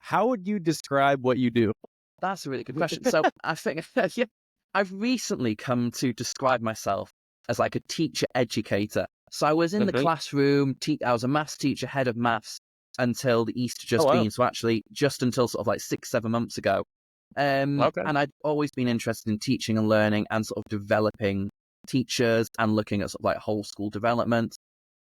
how would you describe what you do? That's a really good question. So I think yeah, I've recently come to describe myself as like a teacher educator. So I was in the Mhm. classroom, I was a maths teacher, head of maths until the Easter Oh, just wow. been. So actually just until sort of like 6, 7 months ago. Okay. And I'd always been interested in teaching and learning and sort of developing teachers and looking at sort of like whole school development.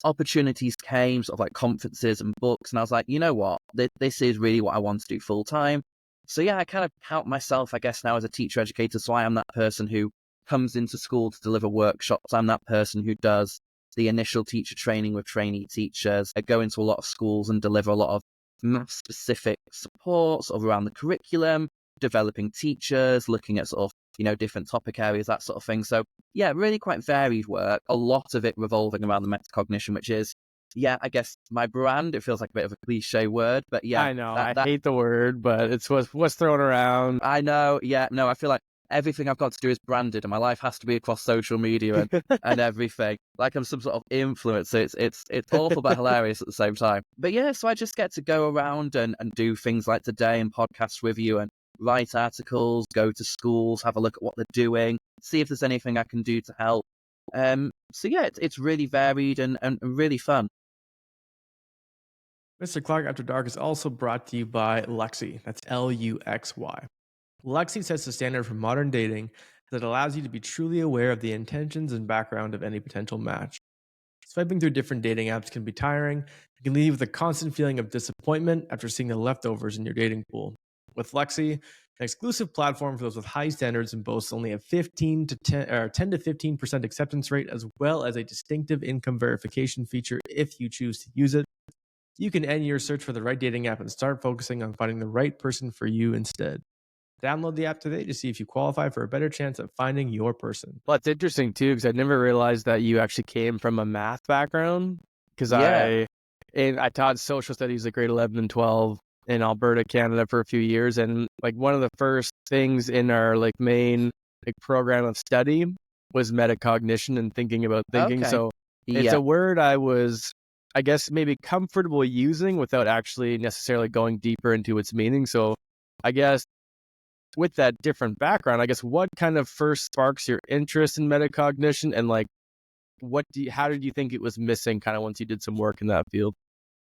Opportunities came, sort of like conferences and books, and I was like, you know what, this is really what I want to do full time. So yeah, I kind of count myself, I guess, now as a teacher educator. So I am that person who comes into school to deliver workshops. I'm that person who does the initial teacher training with trainee teachers. I go into a lot of schools and deliver a lot of math specific support sort of around the curriculum, developing teachers, looking at sort of, different topic areas, that sort of thing. So yeah, really quite varied work. A lot of it revolving around the metacognition, which is, yeah, I guess my brand. It feels like a bit of a cliche word, but yeah, I know. I that hate the word, but it's what's thrown around. I know. Yeah, no, I feel like everything I've got to do is branded, and my life has to be across social media and everything. Like I'm some sort of influencer. It's awful but hilarious at the same time. But yeah, so I just get to go around and do things like today and podcasts with you and write articles, go to schools, have a look at what they're doing, see if there's anything I can do to help. So yeah, it's really varied and really fun. Mr. Clark After Dark is also brought to you by Luxy. That's Luxy. Luxy sets the standard for modern dating that allows you to be truly aware of the intentions and background of any potential match. Swiping through different dating apps can be tiring. It can leave you with a constant feeling of disappointment after seeing the leftovers in your dating pool. With Luxy, an exclusive platform for those with high standards and boasts only a 10 to 15% acceptance rate, as well as a distinctive income verification feature if you choose to use it. You can end your search for the right dating app and start focusing on finding the right person for you instead. Download the app today to see if you qualify for a better chance of finding your person. Well, it's interesting too because I never realized that you actually came from a math background. Because Yeah. I taught social studies at grade 11 and 12 in Alberta, Canada for a few years, and like one of the first things in our like main like program of study was metacognition and thinking about thinking. Okay. So it's Yeah. a word I was, I guess, maybe comfortable using without actually necessarily going deeper into its meaning. So I guess with that different background, I guess what kind of first sparks your interest in metacognition, and like how did you think it was missing kind of once you did some work in that field?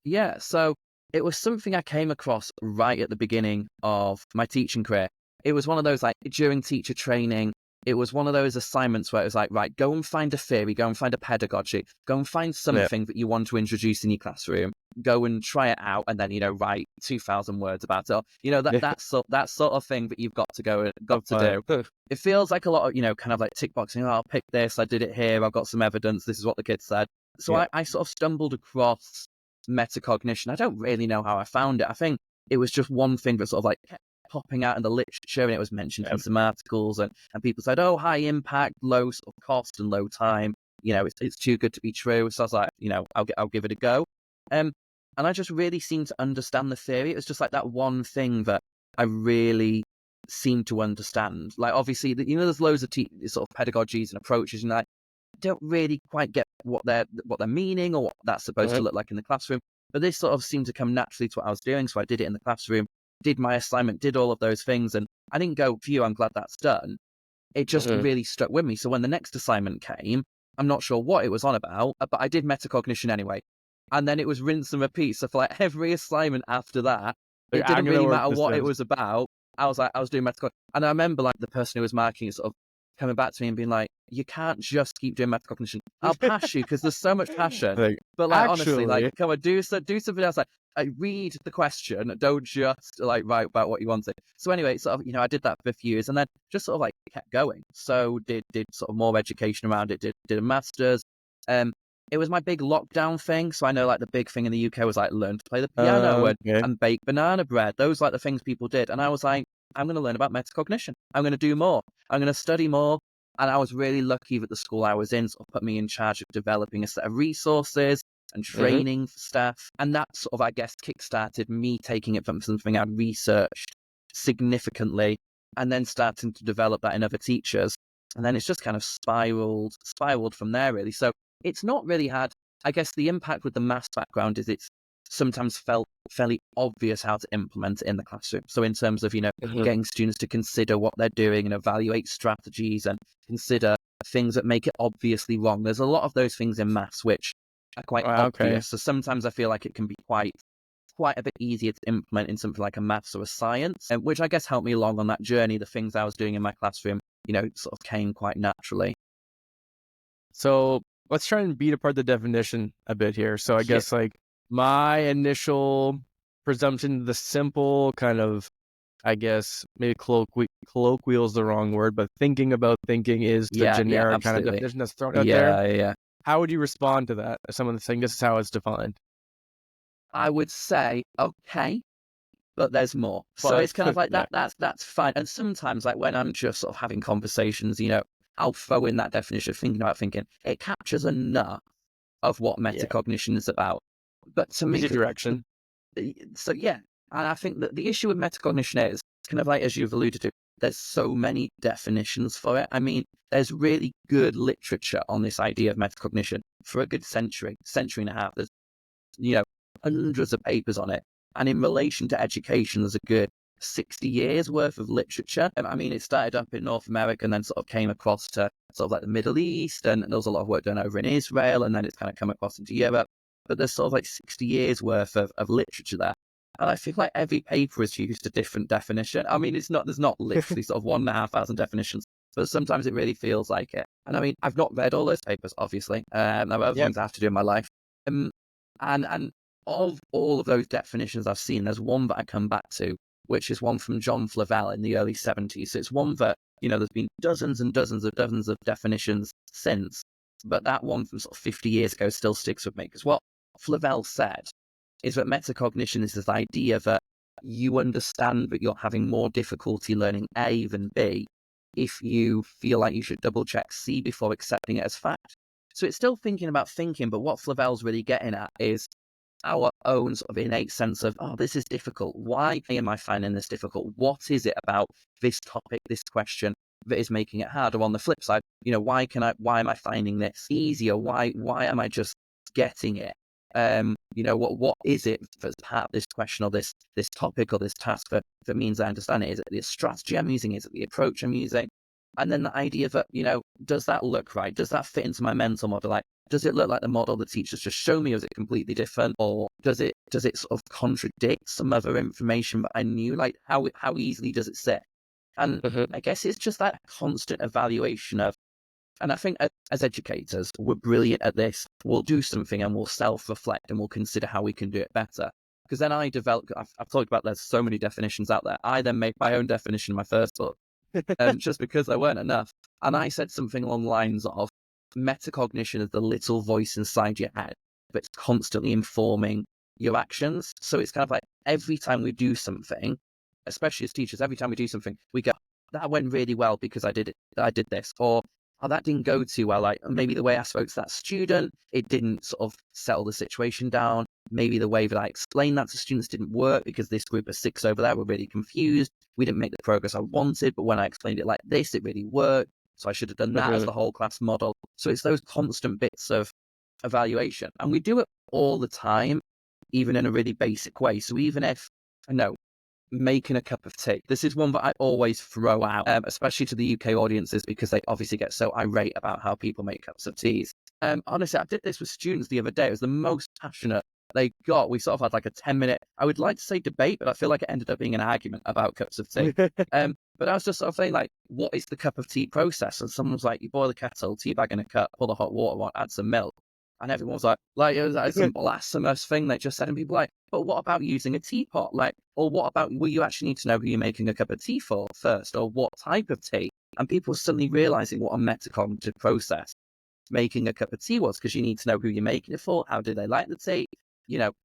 Yeah, so it was something I came across right at the beginning of my teaching career. It was one of those, like, during teacher training, it was one of those assignments where it was like, right, go and find a theory, go and find a pedagogy, go and find Yeah. something that you want to introduce in your classroom, go and try it out, and then, write 2,000 words about it. Or, that sort of thing that you've got to So got to fun. do. It feels like a lot of, kind of like tick boxing. Oh, I'll pick this, I did it here, I've got some evidence, this is what the kids said. So Yeah. I sort of stumbled across metacognition. I don't really know how I found it. I think it was just one thing that sort of like kept popping out in the literature, and it was mentioned Yeah. in some articles, and people said, oh, high impact, low sort of cost and low time. It's too good to be true. So I was like, I'll give it a go. And I just really seemed to understand the theory. It was just like that one thing that I really seemed to understand. Like, obviously, there's loads of sort of pedagogies and approaches, and I don't really quite get what they're meaning or what that's supposed to look like in the classroom. But this sort of seemed to come naturally to what I was doing. So I did it in the classroom, did my assignment, did all of those things. And I didn't go, phew, I'm glad that's done. It just Mhm. really stuck with me. So when the next assignment came, I'm not sure what it was on about, but I did metacognition anyway. And then it was rinse and repeat. So for like every assignment after that, Like, it I'm didn't gonna really work matter this what it in. was about. I was doing metacognition. And I remember like the person who was marking it sort of coming back to me and being like, you can't just keep doing metacognition. I'll pass you because there's so much passion. Like, But like, honestly, like, actually, come on, do something else. Like, read the question. Don't just like write about what you wanted. So anyway, sort of, I did that for a few years, and then just sort of like kept going. So did sort of more education around it. Did a master's. It was my big lockdown thing. So I know like the big thing in the UK was like learn to play the piano okay. and bake banana bread. Those like the things people did. And I was like, I'm going to learn about metacognition. I'm going to do more. I'm going to study more. And I was really lucky that the school I was in sort of put me in charge of developing a set of resources and Mhm. training for staff. And that sort of, I guess, kickstarted me taking it from something I'd researched significantly and then starting to develop that in other teachers. And then it's just kind of spiraled from there, really. So it's not really had, I guess the impact with the maths background is it's sometimes felt fairly obvious how to implement it in the classroom. So in terms of, getting students to consider what they're doing and evaluate strategies and consider things that make it obviously wrong. There's a lot of those things in maths which are quite obvious. So sometimes I feel like it can be quite a bit easier to implement in something like a maths or a science, which I guess helped me along on that journey. The things I was doing in my classroom, sort of came quite naturally. So let's try and beat apart the definition a bit here. So I guess like my initial presumption, the simple kind of, I guess maybe colloquial is the wrong word, but thinking about thinking is the generic kind of definition that's thrown out there. Yeah. How would you respond to that? If someone's saying this is how it's defined? I would say, okay, but there's more. So it's kind of like that's fine. And sometimes, like when I'm just sort of having conversations, I'll throw in that definition of thinking. It captures enough of what metacognition is about. But to me, direction. So and I think that the issue with metacognition is kind of like, as you've alluded to, there's so many definitions for it. I mean, there's really good literature on this idea of metacognition for a good century and a half. There's, hundreds of papers on it. And in relation to education, there's a good 60 years worth of literature. I mean, it started up in North America and then sort of came across to sort of like the Middle East, and there was a lot of work done over in Israel, and then it's kind of come across into Europe. But there's sort of like 60 years worth of literature there. And I feel like every paper has used a different definition. I mean, there's not literally sort of 1,500 definitions, but sometimes it really feels like it. And I mean, I've not read all those papers, obviously. There are other things I have to do in my life. And of all of those definitions I've seen, there's one that I come back to, which is one from John Flavel in the early 70s. So it's one that, there's been dozens and dozens of definitions since, but that one from sort of 50 years ago still sticks with me, because what Flavel said is that metacognition is this idea that you understand that you're having more difficulty learning A than B if you feel like you should double check C before accepting it as fact. So it's still thinking about thinking, but what Flavel's really getting at is our own sort of innate sense of, this is difficult. Why am I finding this difficult? What is it about this topic, this question that is making it harder? On the flip side, why am I finding this easier? Why am I just getting it? What is it that's part of this question or this topic or this task that means I understand it? Is it the strategy I'm using? Is it the approach I'm using? And then the idea that, does that look right? Does that fit into my mental model? Like, does it look like the model the teachers just show me, or is it completely different? Or does it sort of contradict some other information that I knew? Like, how easily does it sit? And I guess it's just that constant evaluation of, and I think as educators, we're brilliant at this. We'll do something and we'll self-reflect and we'll consider how we can do it better. Because then I've talked about there's so many definitions out there. I then made my own definition in my first book, just because there weren't enough. And I said something along the lines of, metacognition is the little voice inside your head that's constantly informing your actions. So it's kind of like every time we do something, especially as teachers, every time we do something, we go, that went really well because I did this, or that didn't go too well. Like maybe the way I spoke to that student, it didn't sort of settle the situation down. Maybe the way that I explained that to students didn't work because this group of 6 over there were really confused. We didn't make the progress I wanted, but when I explained it like this, it really worked. So I should have done that as the whole class model. So it's those constant bits of evaluation. And we do it all the time, even in a really basic way. So even if, making a cup of tea. This is one that I always throw out, especially to the UK audiences, because they obviously get so irate about how people make cups of teas. Honestly, I did this with students the other day. It was the most passionate they got. We sort of had like a 10-minute, I would like to say debate, but I feel like it ended up being an argument about cups of tea. But I was just sort of saying, like, what is the cup of tea process? And someone was like, you boil the kettle, tea bag in a cup, pour the hot water on, add some milk. And everyone was like it was like some blasphemous thing they just said. And people were like, but what about using a teapot? Like, or what about, well, you actually need to know who you're making a cup of tea for first, or what type of tea. And people were suddenly realizing what a metacognitive process making a cup of tea was, because you need to know who you're making it for. How do they like the tea?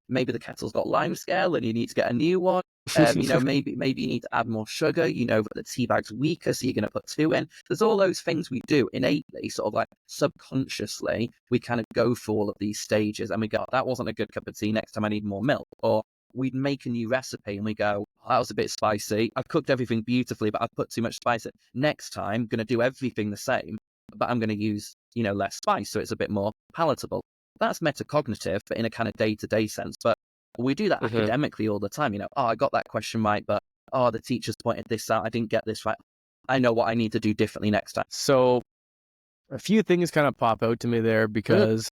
Maybe the kettle's got lime scale and you need to get a new one. Maybe you need to add more sugar, but the tea bag's weaker, so you're going to put 2 in. There's all those things we do innately, sort of like subconsciously, we kind of go through all of these stages and we go, that wasn't a good cup of tea, next time I need more milk. Or we'd make a new recipe and we go, that was a bit spicy. I've cooked everything beautifully, but I've put too much spice in. Next time, I'm going to do everything the same, but I'm going to use, less spice, so it's a bit more palatable. That's metacognitive, but in a kind of day-to-day sense. But We do that academically all the time. Oh, I got that question right, but the teacher's pointed this out. I didn't get this right. I know what I need to do differently next time. So a few things kind of pop out to me there because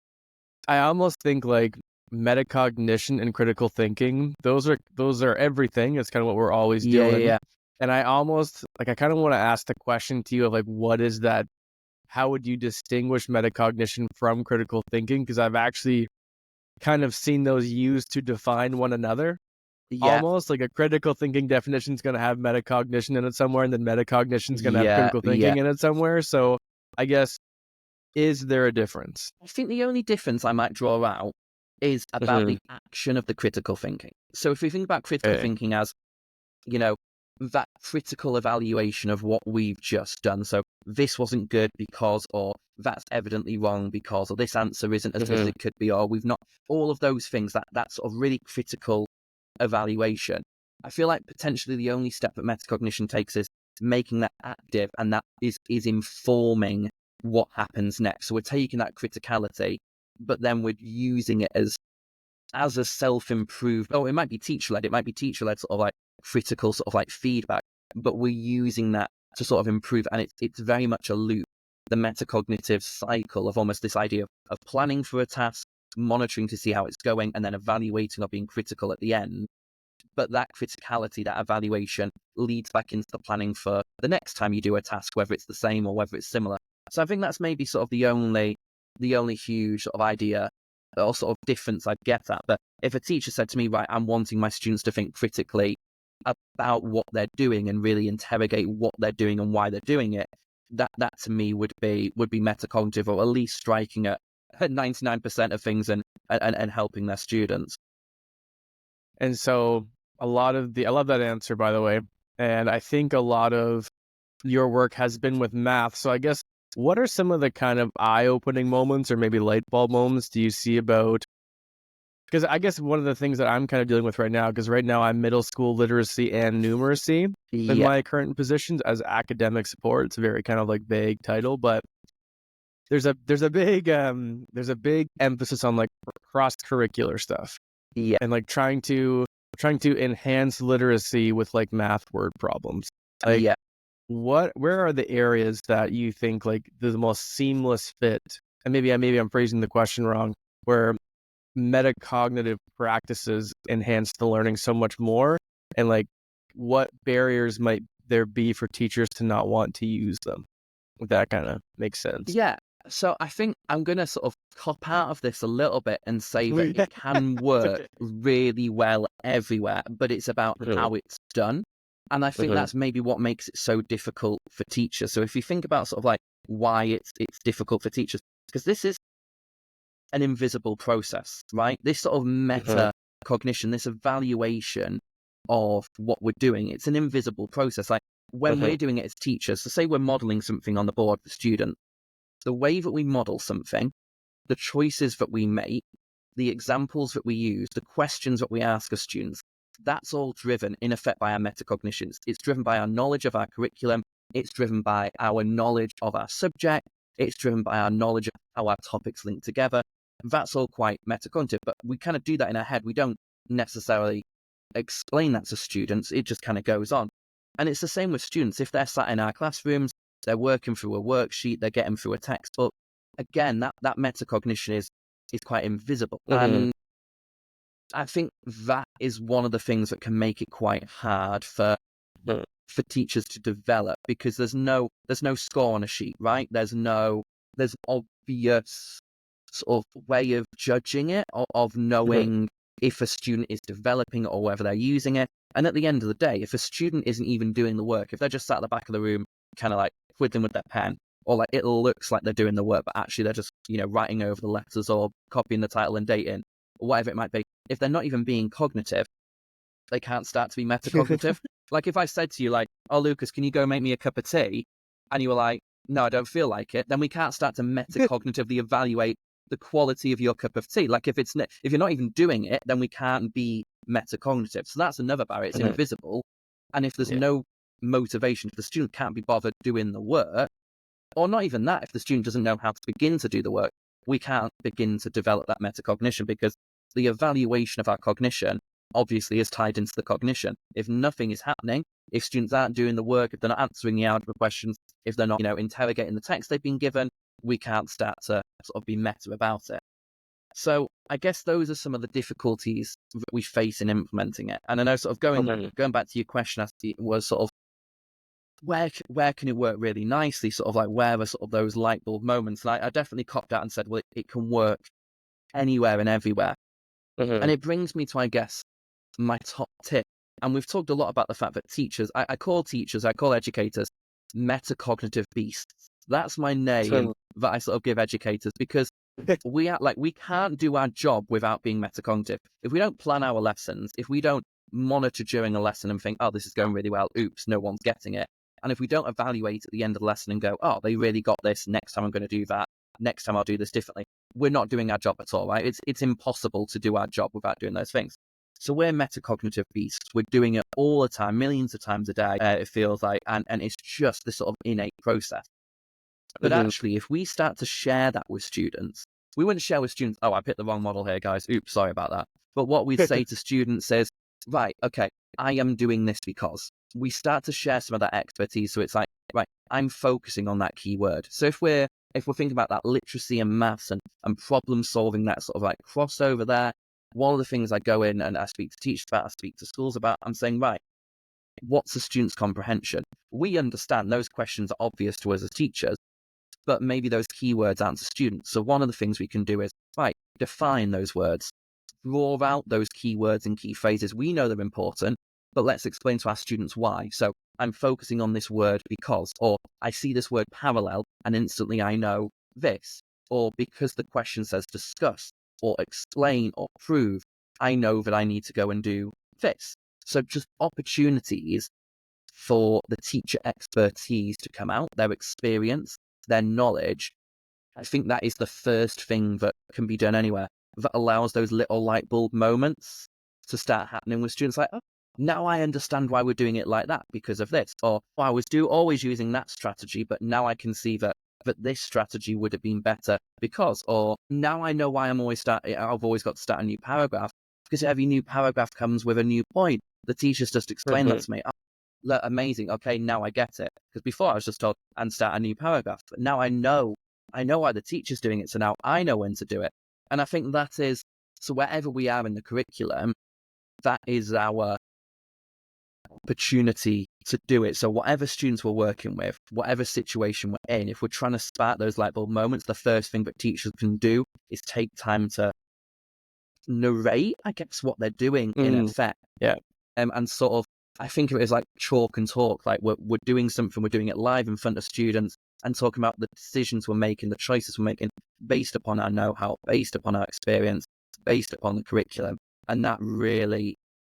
I almost think like metacognition and critical thinking, those are everything. It's kind of what we're always doing. Yeah. And I almost I kind of want to ask the question to you of like, what is that? How would you distinguish metacognition from critical thinking? Because I've actually kind of seen those used to define one another. Yeah. Almost like a critical thinking definition is going to have metacognition in it somewhere, and then metacognition is going to have critical thinking in it somewhere. So I guess, is there a difference? I think the only difference I might draw out is about the action of the critical thinking. So if we think about critical thinking as, that critical evaluation of what we've just done. So this wasn't good because, or that's evidently wrong because, or this answer isn't as good as it could be, or we've not, all of those things, that sort of really critical evaluation. I feel like potentially the only step that metacognition takes is making that active, and that is informing what happens next. So we're taking that criticality, but then we're using it as a self-improved, it might be teacher-led sort of like critical sort of like feedback, but we're using that to sort of improve. And it's very much a loop, the metacognitive cycle of almost this idea of planning for a task, monitoring to see how it's going, and then evaluating or being critical at the end. But that criticality, that evaluation, leads back into the planning for the next time you do a task, whether it's the same or whether it's similar. So I think that's maybe sort of the only huge sort of idea or sort of difference I'd get at. But if a teacher said to me, right, I'm wanting my students to think critically about what they're doing and really interrogate what they're doing and why they're doing it, that to me would be metacognitive, or at least striking at 99% of things and helping their students. And so I love that answer, by the way. And I think a lot of your work has been with math. So I guess, what are some of the kind of eye-opening moments or maybe light bulb moments do you see about, because I guess one of the things that I'm kind of dealing with right now, because right now I'm middle school literacy and numeracy in my current positions as academic support. It's a very kind of like vague title, but there's a big emphasis on like cross-curricular stuff. Yeah. And like trying to enhance literacy with like math word problems. Like, where are the areas that you think like the most seamless fit? And maybe I'm phrasing the question wrong, where metacognitive practices enhance the learning so much more, and like what barriers might there be for teachers to not want to use them? If that kind of makes sense. Yeah. So I think I'm going to sort of cop out of this a little bit and say that it can work really well everywhere, but it's about how it's done. And I think that's maybe what makes it so difficult for teachers. So if you think about sort of like why it's difficult for teachers, because this is an invisible process, right? This sort of metacognition, this evaluation of what we're doing, it's an invisible process. Like when we're doing it as teachers, so say we're modeling something on the board for students, the way that we model something, the choices that we make, the examples that we use, the questions that we ask of students, that's all driven in effect by our metacognitions. It's driven by our knowledge of our curriculum. It's driven by our knowledge of our subject. It's driven by our knowledge of how our topics link together. That's all quite metacognitive, but we kind of do that in our head. We don't necessarily explain that to students. It just kind of goes on. And it's the same with students. If they're sat in our classrooms, they're working through a worksheet, they're getting through a textbook. Again, that metacognition is quite invisible. And I think that is one of the things that can make it quite hard for teachers to develop, because there's no score on a sheet, right? There's obvious sort of way of judging it, of knowing if a student is developing it or whether they're using it. And at the end of the day, if a student isn't even doing the work, if they're just sat at the back of the room, kind of like twiddling with their pen, or like it looks like they're doing the work, but actually they're just, writing over the letters or copying the title and dating, or whatever it might be. If they're not even being cognitive, they can't start to be metacognitive. Like if I said to you like, oh, Lucas, can you go make me a cup of tea? And you were like, no, I don't feel like it. Then we can't start to metacognitively evaluate the quality of your cup of tea. Like if you're not even doing it, then we can't be metacognitive. So that's another barrier. It's invisible. And if there's no motivation, if the student can't be bothered doing the work, or not even that, if the student doesn't know how to begin to do the work, we can't begin to develop that metacognition, because the evaluation of our cognition obviously is tied into the cognition. If nothing is happening, if students aren't doing the work, if they're not answering the algebra questions, if they're not, interrogating the text they've been given, we can't start to sort of be meta about it. So I guess those are some of the difficulties that we face in implementing it. And I know sort of going back to your question, was sort of where can it work really nicely? Sort of like where are sort of those light bulb moments? And I definitely copped out and said, well, it can work anywhere and everywhere. And it brings me to, I guess, my top tip. And we've talked a lot about the fact that teachers, I call educators metacognitive beasts. That's my name that I sort of give educators, because we can't do our job without being metacognitive. If we don't plan our lessons, if we don't monitor during a lesson and think, oh, this is going really well, oops, no one's getting it. And if we don't evaluate at the end of the lesson and go, oh, they really got this, next time I'm going to do that, next time I'll do this differently, we're not doing our job at all, right? It's impossible to do our job without doing those things. So we're metacognitive beasts. We're doing it all the time, millions of times a day, it feels like, and it's just this sort of innate process. But actually, if we start to share that with students, we wouldn't share with students, oh, I picked the wrong model here, guys. Oops, sorry about that. But what we say to students is, right, okay, I am doing this because we start to share some of that expertise. So it's like, right, I'm focusing on that keyword. So if we're thinking about that literacy and maths and problem solving, that sort of like crossover there, one of the things I go in and I speak to teachers about, I speak to schools about, I'm saying, right, what's a student's comprehension? We understand those questions are obvious to us as teachers, but maybe those keywords aren't to students. So one of the things we can do is, right, define those words, draw out those keywords and key phrases. We know they're important, but let's explain to our students why. So I'm focusing on this word because, or I see this word parallel and instantly I know this, or because the question says discuss or explain or prove, I know that I need to go and do this. So just opportunities for the teacher expertise to come out, their experience, their knowledge. I think that is the first thing that can be done anywhere, that allows those little light bulb moments to start happening with students, like, oh, now I understand why we're doing it like that because of this, or oh, I was always using that strategy, but now I can see that this strategy would have been better because, or now I know why I've always got to start a new paragraph, because every new paragraph comes with a new point. The teachers just explain that to me. Oh, amazing. Okay, now I get it. Because before I was just told and start a new paragraph, but now I know why the teacher's doing it. So now I know when to do it. And I think that is, so wherever we are in the curriculum, that is our opportunity to do it. So whatever students we're working with, whatever situation we're in, if we're trying to spark those light bulb moments, the first thing that teachers can do is take time to narrate, I guess, what they're doing in effect. Yeah. And sort of, I think of it as like chalk and talk, like we're doing something, we're doing it live in front of students and talking about the decisions we're making, the choices we're making based upon our know-how, based upon our experience, based upon the curriculum. And that really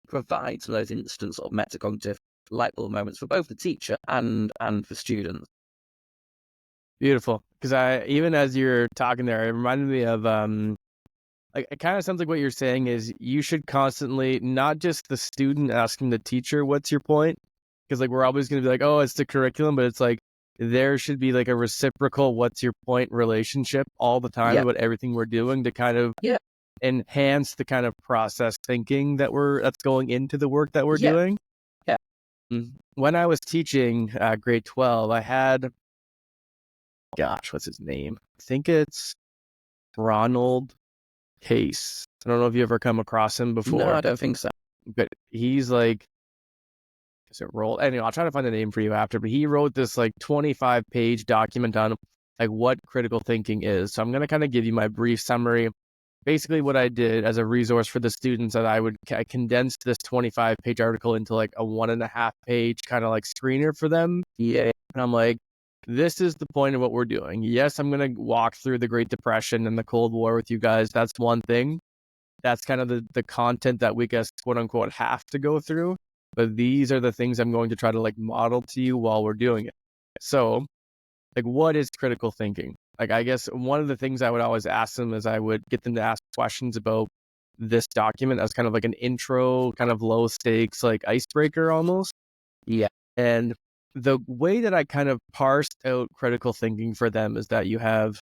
provides those instant sort of metacognitive light bulb moments for both the teacher and for students. Beautiful. Because even as you're talking there, it reminded me of like, it kind of sounds like what you're saying is you should constantly, not just the student asking the teacher, what's your point? Because like we're always going to be like, oh, it's the curriculum, but it's like there should be like a reciprocal what's your point relationship all the time about everything we're doing to kind of enhance the kind of process thinking that's going into the work that we're doing. Yeah. When I was teaching grade 12, I had, what's his name? I think it's Ronald Case. I don't know if you ever come across him before. No, I don't think so. But he's like, is it roll? Anyway, I'll try to find the name for you after. But he wrote this like 25-page document on like what critical thinking is. So I'm going to kind of give you my brief summary. Basically, what I did as a resource for the students, that I condensed this 25-page article into like a 1.5-page kind of like screener for them. Yeah. And I'm like, this is the point of what we're doing. Yes, I'm going to walk through the Great Depression and the Cold War with you guys. That's one thing. That's kind of the content that we guess, quote unquote, have to go through. But these are the things I'm going to try to like model to you while we're doing it. So like, what is critical thinking? Like, I guess one of the things I would always ask them is I would get them to ask questions about this document as kind of like an intro, kind of low stakes, like icebreaker almost. Yeah. And the way that I kind of parsed out critical thinking for them is that you have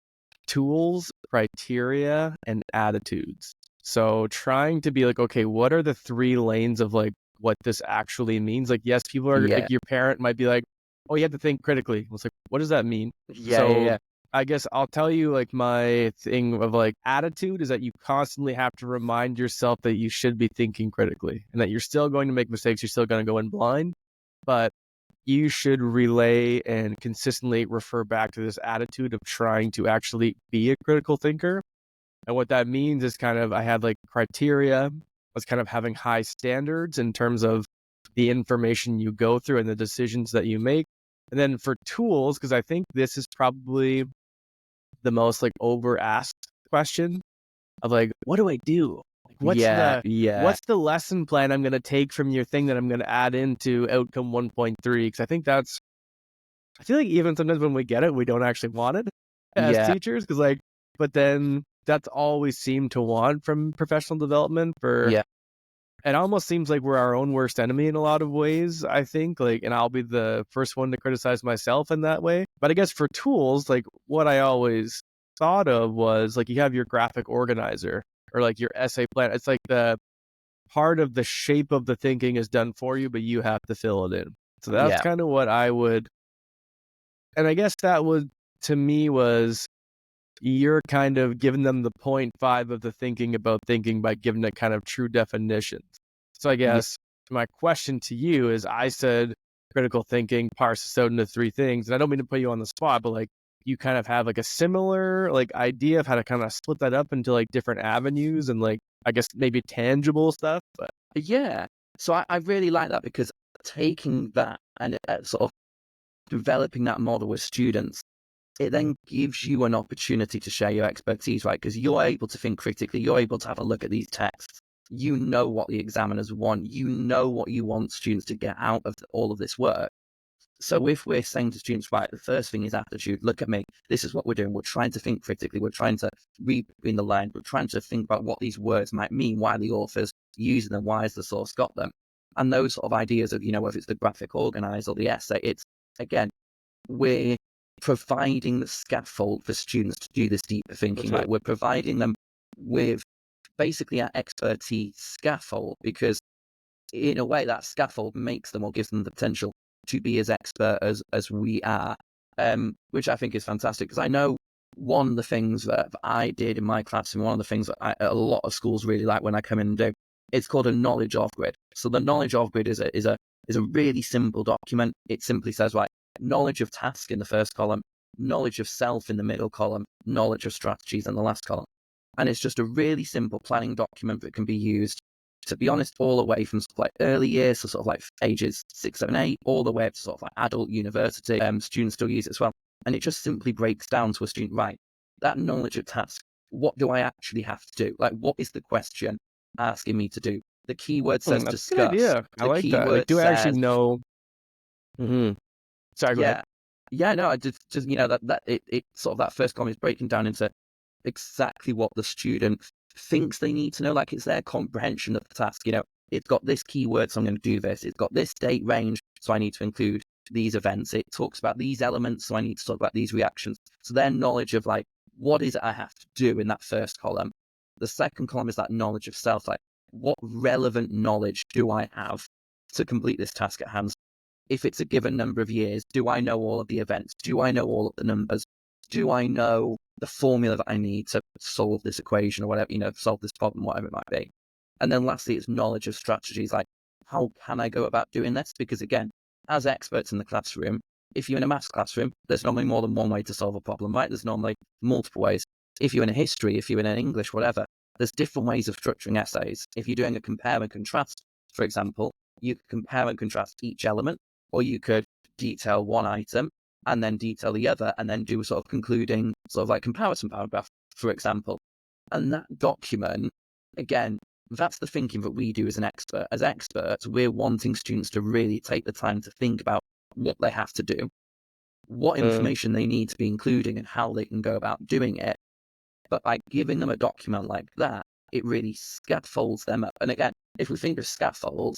tools, criteria, and attitudes. So trying to be like, okay, what are the 3 lanes of like what this actually means? Like, yes, people are Yeah. like, your parent might be like, oh, you have to think critically. It's like, what does that mean? Yeah. So Yeah. I guess I'll tell you like my thing of like attitude is that you constantly have to remind yourself that you should be thinking critically and that you're still going to make mistakes. You're still going to go in blind, but you should relay and consistently refer back to this attitude of trying to actually be a critical thinker. And what that means is kind of, I had like criteria, was kind of having high standards in terms of the information you go through and the decisions that you make. And then for tools, because I think this is probably the most like over asked question of like, what do I do? Like, Yeah. Yeah. what's the lesson plan I'm going to take from your thing that I'm going to add into outcome 1.3? Because I think I feel like even sometimes when we get it, we don't actually want it as Yeah. teachers. Because like, but then that's all we seem to want from professional development. For Yeah. it almost seems like we're our own worst enemy in a lot of ways, I think. Like, and I'll be the first one to criticize myself in that way. But I guess for tools, like what I always thought of was like you have your graphic organizer or like your essay plan. It's like the part of the shape of the thinking is done for you, but you have to fill it in. So that's Yeah. kind of what I would, and I guess that would, to me, was you're kind of giving them the 0.5 of the thinking about thinking by giving it kind of true definitions. So I Yeah. guess my question to you is, I said critical thinking parses out into 3 things, and I don't mean to put you on the spot, but like you kind of have like a similar like idea of how to kind of split that up into like different avenues and like I guess maybe tangible stuff. But Yeah. So I really like that because taking that and sort of developing that model with students, it then gives you an opportunity to share your expertise, right? Because you're able to think critically, you're able to have a look at these texts. You know what the examiners want. You know what you want students to get out of all of this work. So if we're saying to students, right, the first thing is attitude, look at me, this is what we're doing. We're trying to think critically. We're trying to read between the lines. We're trying to think about what these words might mean, why the author's using them, why has the source got them. And those sort of ideas of, whether it's the graphic organizer or the essay, it's, again, we're providing the scaffold for students to do this deeper thinking. Right? We're providing them with basically our expertise scaffold because in a way that scaffold makes them or gives them the potential to be as expert as we are, which I think is fantastic because I know one of the things that I did in my classroom, one of the things that a lot of schools really like when I come in and do, it's called a knowledge of grid. So the knowledge of grid is a really simple document. It simply says, right, knowledge of task in the first column, knowledge of self in the middle column, knowledge of strategies in the last column. And it's just a really simple planning document that can be used, to be honest, all the way from sort of like early years, so sort of like ages 6, 7, 8, all the way up to sort of like adult university. Students still use it as well. And it just simply breaks down to a student, right, that knowledge of task, what do I actually have to do? Like, what is the question asking me to do? The keyword says that's a good discuss. idea. I The like that. Like, keyword do I actually says, know? Mm-hmm. Sorry, go ahead. yeah. Yeah, no, I just that it sort of that first column is breaking down into exactly what the student thinks they need to know, like it's their comprehension of the task. It's got this keyword, so I'm going to do this. It's got this date range, so I need to include these events. It talks about these elements, so I need to talk about these reactions. So their knowledge of like, what is it I have to do in that first column? The second column is that knowledge of self, like what relevant knowledge do I have to complete this task at hand? If it's a given number of years, do I know all of the events? Do I know all of the numbers? Do I know the formula that I need to solve this equation or whatever, solve this problem, whatever it might be? And then lastly, it's knowledge of strategies, like how can I go about doing this? Because again, as experts in the classroom, if you're in a maths classroom, there's normally more than one way to solve a problem, right? There's normally multiple ways. If you're in a history, if you're in an English, whatever, there's different ways of structuring essays. If you're doing a compare and contrast, for example, you can compare and contrast each element, or you could detail one item and then detail the other and then do a sort of concluding sort of like comparison paragraph, for example. And that document, again, that's the thinking that we do as an expert. As experts, we're wanting students to really take the time to think about what they have to do, what information they need to be including and how they can go about doing it. But by giving them a document like that, it really scaffolds them up. And again, if we think of scaffold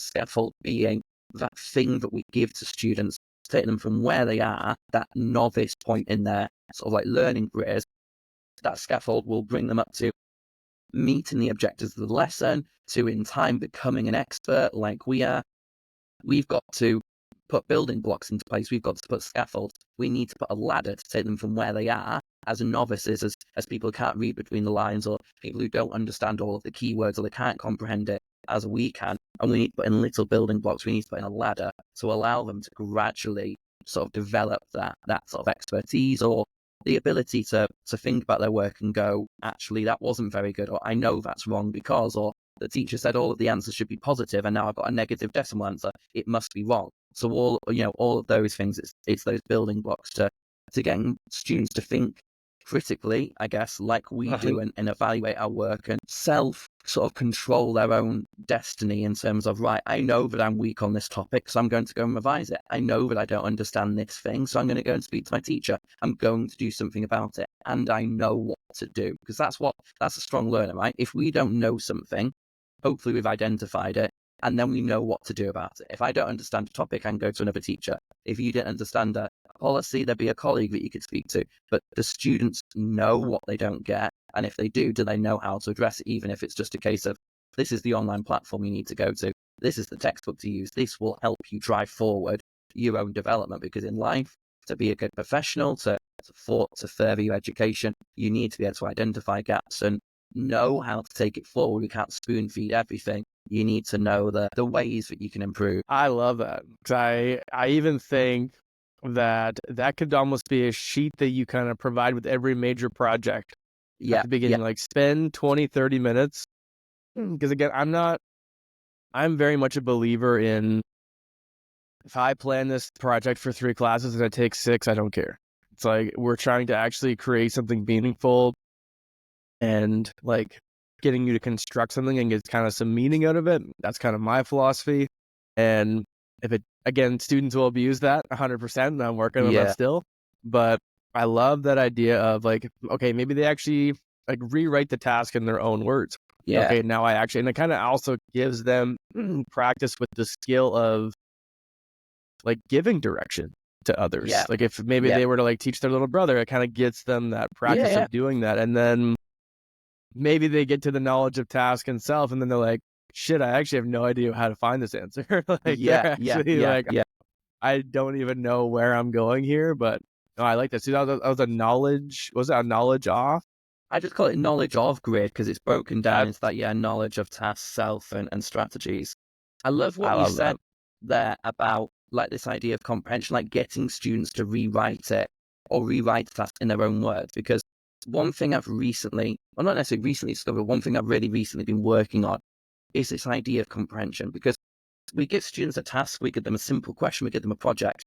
being that thing that we give to students, take them from where they are, that novice point in their sort of like learning careers, that scaffold will bring them up to meeting the objectives of the lesson to in time becoming an expert like we are. We've got to put building blocks into place. We've got to put scaffolds. We need to put a ladder to take them from where they are as novices, as people who can't read between the lines, or people who don't understand all of the keywords, or they can't comprehend it as we can. And we need to put in little building blocks. We need to put in a ladder to allow them to gradually sort of develop that sort of expertise, or the ability to think about their work and go, actually, that wasn't very good, or I know that's wrong because, or the teacher said all of the answers should be positive and now I've got a negative decimal answer. It must be wrong. So all of those things, it's those building blocks to getting students to think critically, I guess, like we do, and evaluate our work and sort of control their own destiny in terms of, right, I know that I'm weak on this topic, so I'm going to go and revise it. I know that I don't understand this thing, so I'm going to go and speak to my teacher. I'm going to do something about it. And I know what to do, because that's a strong learner, right? If we don't know something, hopefully we've identified it, and then we know what to do about it. If I don't understand a topic, I can go to another teacher. If you didn't understand a policy, there'd be a colleague that you could speak to. But the students know what they don't get. And if they do they know how to address it, even if it's just a case of, this is the online platform you need to go to. This is the textbook to use. This will help you drive forward your own development. Because in life, to be a good professional, to further your education, you need to be able to identify gaps and know how to take it forward. You can't spoon feed everything. You need to know the ways that you can improve. I love that. 'Cause I even think that could almost be a sheet that you kind of provide with every major project at the beginning. Like, spend 20, 30 minutes. Because again, I'm very much a believer in, if I plan this project for 3 classes and it takes 6, I don't care. It's like, we're trying to actually create something meaningful and like getting you to construct something and get kind of some meaning out of it. That's kind of my philosophy. And again, students will abuse that 100%, and I'm working on that still. But I love that idea of like, okay, maybe they actually like rewrite the task in their own words. Yeah. Okay, now and it kind of also gives them practice with the skill of like giving direction to others. Yeah. Like if maybe they were to like teach their little brother, it kind of gets them that practice of doing that. And then maybe they get to the knowledge of task and self, and then they're like, shit, I actually have no idea how to find this answer. I don't even know where I'm going here, but no, I like that. See, that was a knowledge. Was it a knowledge off? I just call it knowledge of grid because it's broken down into that, knowledge of task, self, and strategies. I love what you said there about like this idea of comprehension, like getting students to rewrite it or rewrite the task in their own words. Because one thing I've recently, well, not necessarily recently discovered, one thing I've really recently been working on is this idea of comprehension. Because we give students a task, we give them a simple question, we give them a project.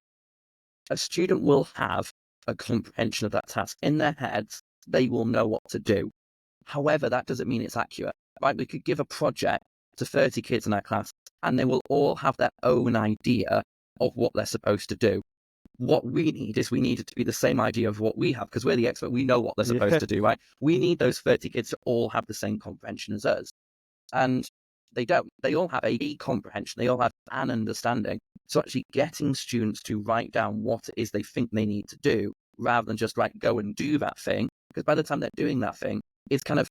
A student will have a comprehension of that task in their heads. They will know what to do. However, that doesn't mean it's accurate, right? We could give a project to 30 kids in our class and they will all have their own idea of what they're supposed to do. What we need is we need it to be the same idea of what we have, because we're the expert. We know what they're supposed to do, right? We need those 30 kids to all have the same comprehension as us. And they don't. They all have a comprehension. They all have an understanding. So actually getting students to write down what it is they think they need to do, rather than just go and do that thing, because by the time they're doing that thing, it's kind of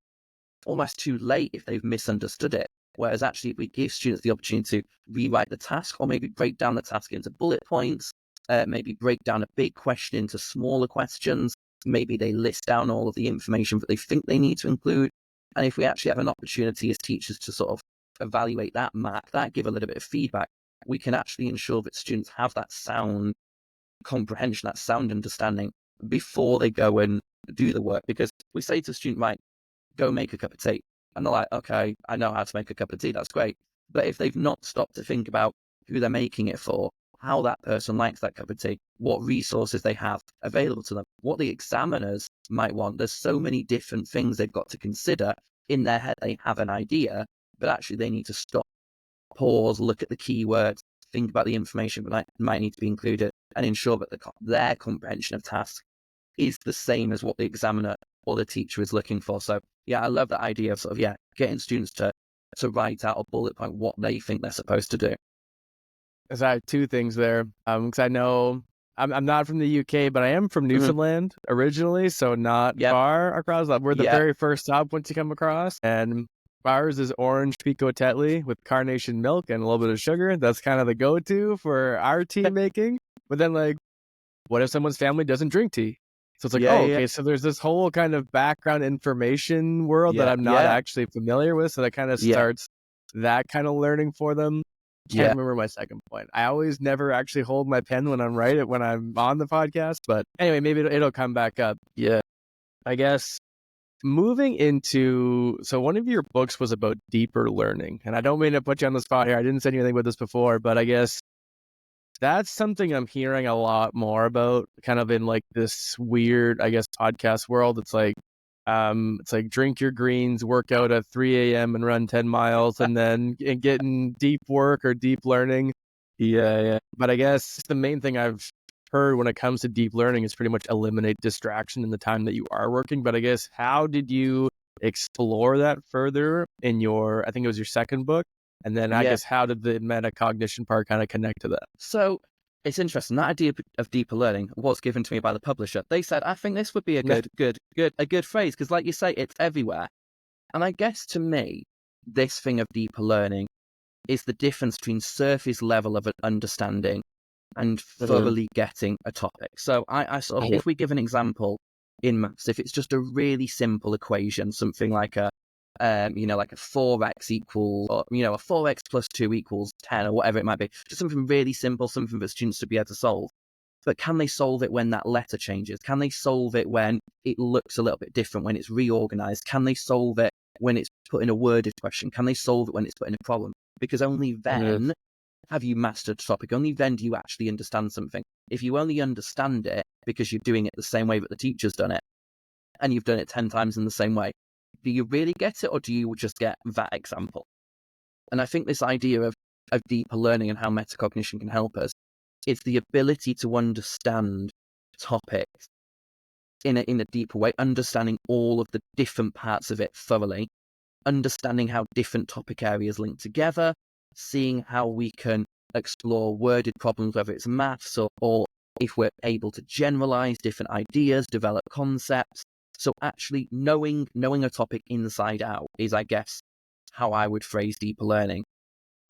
almost too late if they've misunderstood it. Whereas actually, if we give students the opportunity to rewrite the task, or maybe break down the task into bullet points, maybe break down a big question into smaller questions, maybe they list down all of the information that they think they need to include. And if we actually have an opportunity as teachers to sort of evaluate that, mark that, give a little bit of feedback, we can actually ensure that students have that sound comprehension, that sound understanding before they go and do the work. Because we say to a student, right, go make a cup of tea. And they're like, okay, I know how to make a cup of tea. That's great. But if they've not stopped to think about who they're making it for, how that person likes that cup of tea, what resources they have available to them, what the examiners might want, there's so many different things they've got to consider. In their head, they have an idea, but actually they need to stop, pause, look at the keywords, think about the information that might need to be included, and ensure that their comprehension of tasks is the same as what the examiner or the teacher is looking for. So yeah, I love that idea of getting students to write out a bullet point what they think they're supposed to do. So I have 2 things there. Because I know I'm not from the UK, but I am from Newfoundland originally, so not far across. We're the very first stop once you come across, and ours is orange pico tetli with carnation milk and a little bit of sugar. That's kind of the go-to for our tea making. But then, like, what if someone's family doesn't drink tea? So it's like, okay, so there's this whole kind of background information world that I'm not actually familiar with. So that kind of starts that kind of learning for them. Can't remember my second point. I always never actually hold my pen when I'm when I'm on the podcast. But anyway, maybe it'll come back up. Yeah. I guess moving into, so one of your books was about deeper learning. And I don't mean to put you on the spot here. I didn't say anything about this before, but I guess that's something I'm hearing a lot more about, kind of in like this weird, I guess, podcast world. It's like drink your greens, work out at 3 a.m. and run 10 miles, and then getting deep work or deep learning. Yeah. But I guess the main thing I've heard when it comes to deep learning is pretty much eliminate distraction in the time that you are working. But I guess, how did you explore that further in your, I think it was your second book? And then I guess, how did the metacognition part kind of connect to that? So it's interesting. That idea of deeper learning was given to me by the publisher. They said, I think this would be a good phrase, because like you say, it's everywhere. And I guess to me, this thing of deeper learning is the difference between surface level of an understanding and thoroughly getting a topic. So I sort of, if we give an example in maths, if it's just a really simple equation, something like a 4x equals, or, a 4x plus 2 equals 10, or whatever it might be, just something really simple, something for students to be able to solve. But can they solve it when that letter changes? Can they solve it when it looks a little bit different, when it's reorganized? Can they solve it when it's put in a worded question? Can they solve it when it's put in a problem? Because only then have you mastered the topic. Only then do you actually understand something. If you only understand it because you're doing it the same way that the teacher's done it, and you've done it 10 times in the same way, do you really get it, or do you just get that example? And I think this idea of deeper learning and how metacognition can help us is the ability to understand topics in a deeper way, understanding all of the different parts of it thoroughly, understanding how different topic areas link together, seeing how we can explore worded problems, whether it's maths or if we're able to generalize different ideas, develop concepts. So actually knowing a topic inside out is, I guess, how I would phrase deeper learning.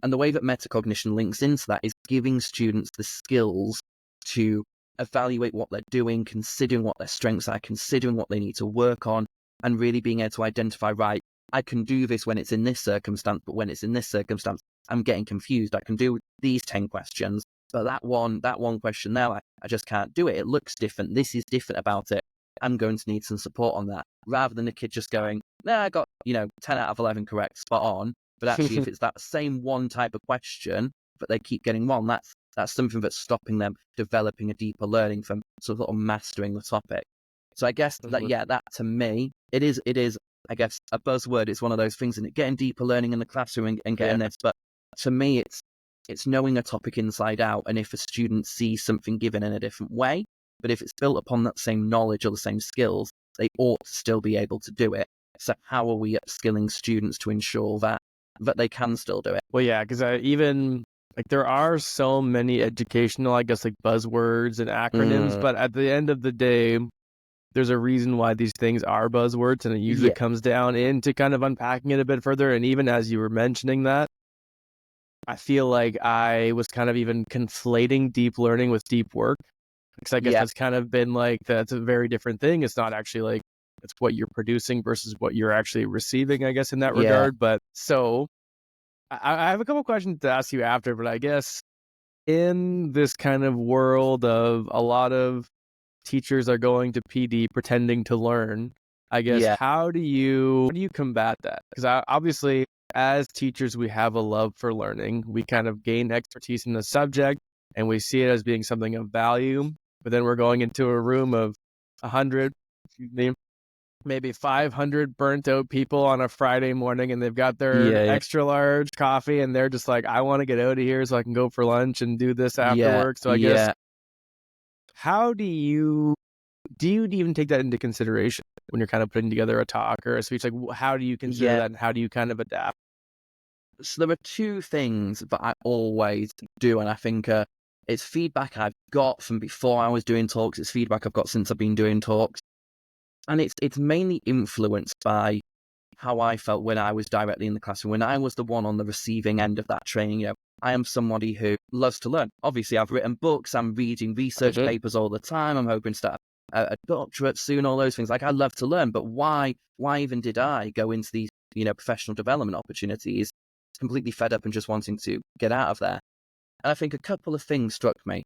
And the way that metacognition links into that is giving students the skills to evaluate what they're doing, considering what their strengths are, considering what they need to work on, and really being able to identify, right, I can do this when it's in this circumstance, but when it's in this circumstance, I'm getting confused. I can do these 10 questions, but that one question now, I just can't do it. It looks different. This is different about it. I'm going to need some support on that, rather than the kid just going, I got, 10 out of 11 correct, spot on. But actually, if it's that same one type of question, but they keep getting wrong, that's something that's stopping them developing a deeper learning from sort of mastering the topic. So I guess that to me, it is, I guess, a buzzword. It's one of those things, and getting deeper learning in the classroom and getting this. But to me, it's knowing a topic inside out. And if a student sees something given in a different way, but if it's built upon that same knowledge or the same skills, they ought to still be able to do it. So how are we upskilling students to ensure that they can still do it? Well, yeah, because even like there are so many educational, I guess, like buzzwords and acronyms, but at the end of the day, there's a reason why these things are buzzwords, and it usually comes down into kind of unpacking it a bit further. And even as you were mentioning that, I feel like I was kind of even conflating deep learning with deep work. Because I guess that's kind of been like, that's a very different thing. It's not actually like, it's what you're producing versus what you're actually receiving, I guess, in that regard. But so I have a couple questions to ask you after, but I guess in this kind of world of a lot of teachers are going to PD pretending to learn, I guess, how do you combat that? Because obviously, as teachers, we have a love for learning. We kind of gain expertise in the subject, and we see it as being something of value. But then we're going into a room of 100, maybe 500 burnt out people on a Friday morning, and they've got their extra large coffee, and they're just like, I want to get out of here so I can go for lunch and do this after work. So I guess, how do you even take that into consideration when you're kind of putting together a talk or a speech? Like, how do you consider that, and how do you kind of adapt? So there are two things that I always do, and I think It's feedback I've got from before I was doing talks. It's feedback I've got since I've been doing talks. And it's mainly influenced by how I felt when I was directly in the classroom, when I was the one on the receiving end of that training. I am somebody who loves to learn. Obviously, I've written books, I'm reading research papers all the time, I'm hoping to start a doctorate soon, all those things. Like, I love to learn, but why even did I go into these, professional development opportunities completely fed up and just wanting to get out of there? And I think a couple of things struck me.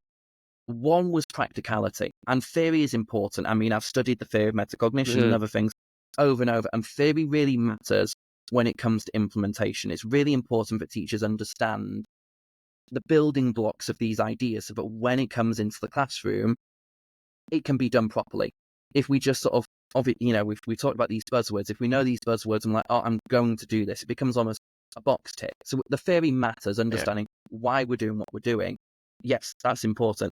One was practicality, and theory is important. I mean, I've studied the theory of metacognition and other things over and over, and theory really matters when it comes to implementation. It's really important that teachers understand the building blocks of these ideas so that when it comes into the classroom, it can be done properly. If we just sort of it, we talked about these buzzwords. If we know these buzzwords, I'm like, oh, I'm going to do this. It becomes almost a box tick. So the theory matters, understanding why we're doing what we're doing. Yes, that's important.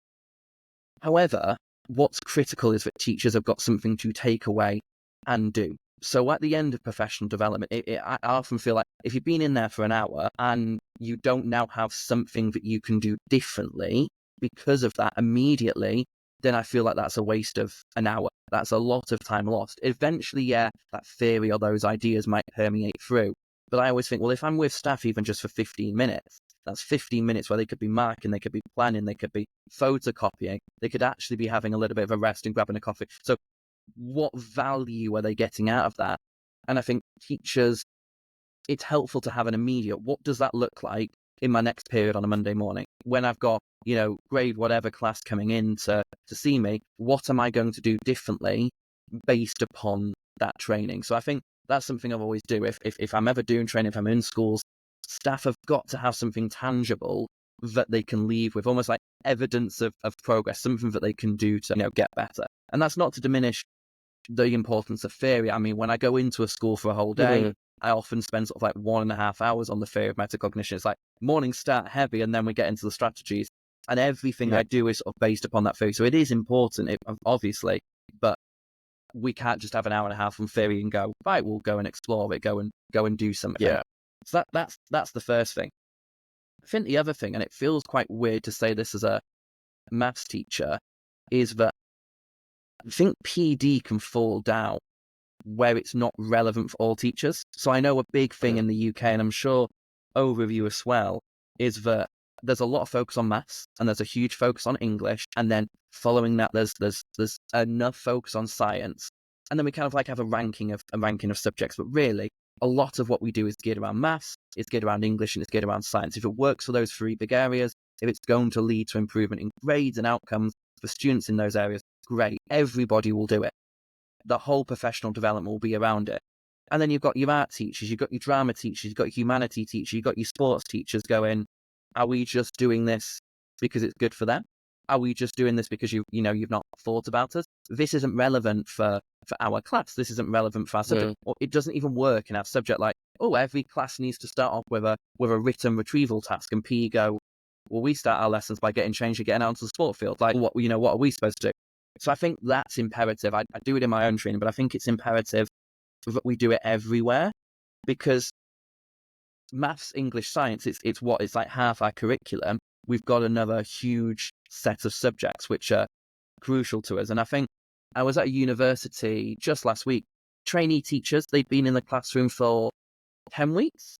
However, what's critical is that teachers have got something to take away and do. So at the end of professional development, I often feel like if you've been in there for an hour and you don't now have something that you can do differently because of that immediately, then I feel like that's a waste of an hour. That's a lot of time lost. Eventually, that theory or those ideas might permeate through. But I always think, well, if I'm with staff even just for 15 minutes, that's 15 minutes where they could be marking, they could be planning, they could be photocopying, they could actually be having a little bit of a rest and grabbing a coffee. So what value are they getting out of that? And I think teachers, it's helpful to have an immediate, what does that look like in my next period on a Monday morning? When I've got, grade whatever class coming in to see me, what am I going to do differently based upon that training? So I think that's something I've always do. If I'm ever doing training, if I'm in schools, staff have got to have something tangible that they can leave with, almost like evidence of progress, something that they can do to get better. And that's not to diminish the importance of theory. I mean, when I go into a school for a whole day, I often spend sort of like 1.5 hours on the theory of metacognition. It's like mornings start heavy and then we get into the strategies, and everything I do is sort of based upon that theory. So it is important, obviously, but we can't just have an hour and a half on theory and go, right, we'll go and explore it, go and do something. Yeah. So that's the first thing. I think the other thing, and it feels quite weird to say this as a maths teacher, is that I think PD can fall down where it's not relevant for all teachers. So I know a big thing in the UK, and I'm sure over you as well, is that there's a lot of focus on maths and there's a huge focus on English, and then following that there's enough focus on science, and then we kind of like have a ranking of subjects. But really, a lot of what we do is geared around maths, it's geared around English, and it's geared around science. If it works for those three big areas, if it's going to lead to improvement in grades and outcomes for students in those areas, great, everybody will do it. The whole professional development will be around it. And then you've got your art teachers, you've got your drama teachers, you've got your humanity teachers, you've got your sports teachers going, are we just doing this because it's good for them? Are we just doing this because you've not thought about it? This isn't relevant for our class. This isn't relevant for our subject. Or it doesn't even work in our subject. Like, every class needs to start off with a written retrieval task, and PE go, well, we start our lessons by getting changed and getting out onto the sport field. Like, what are we supposed to do? So I think that's imperative. I do it in my own training, but I think it's imperative that we do it everywhere, because maths, English, science, it's like half our curriculum. We've got another huge set of subjects which are crucial to us. And I think I was at a university just last week, trainee teachers, they'd been in the classroom for 10 weeks.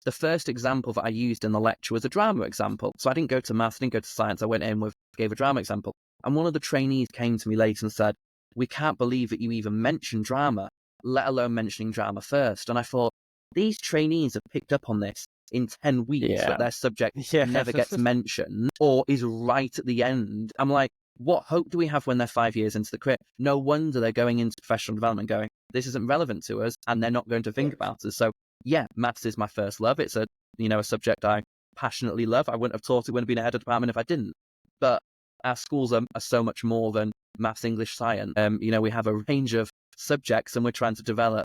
The first example that I used in the lecture was a drama example. So I didn't go to maths, I didn't go to science, I went in gave a drama example. And one of the trainees came to me later and said, we can't believe that you even mentioned drama, let alone mentioning drama first. And I thought, these trainees have picked up on this in 10 weeks, that their subject never gets mentioned or is right at the end. I'm like, what hope do we have when they're 5 years into the career? No wonder they're going into professional development going, this isn't relevant to us, and they're not going to think about it. So maths is my first love. It's a subject I passionately love. I wouldn't have taught it, wouldn't have been a head of department if I didn't. But our schools are so much more than maths, English, science. We have a range of subjects, and we're trying to develop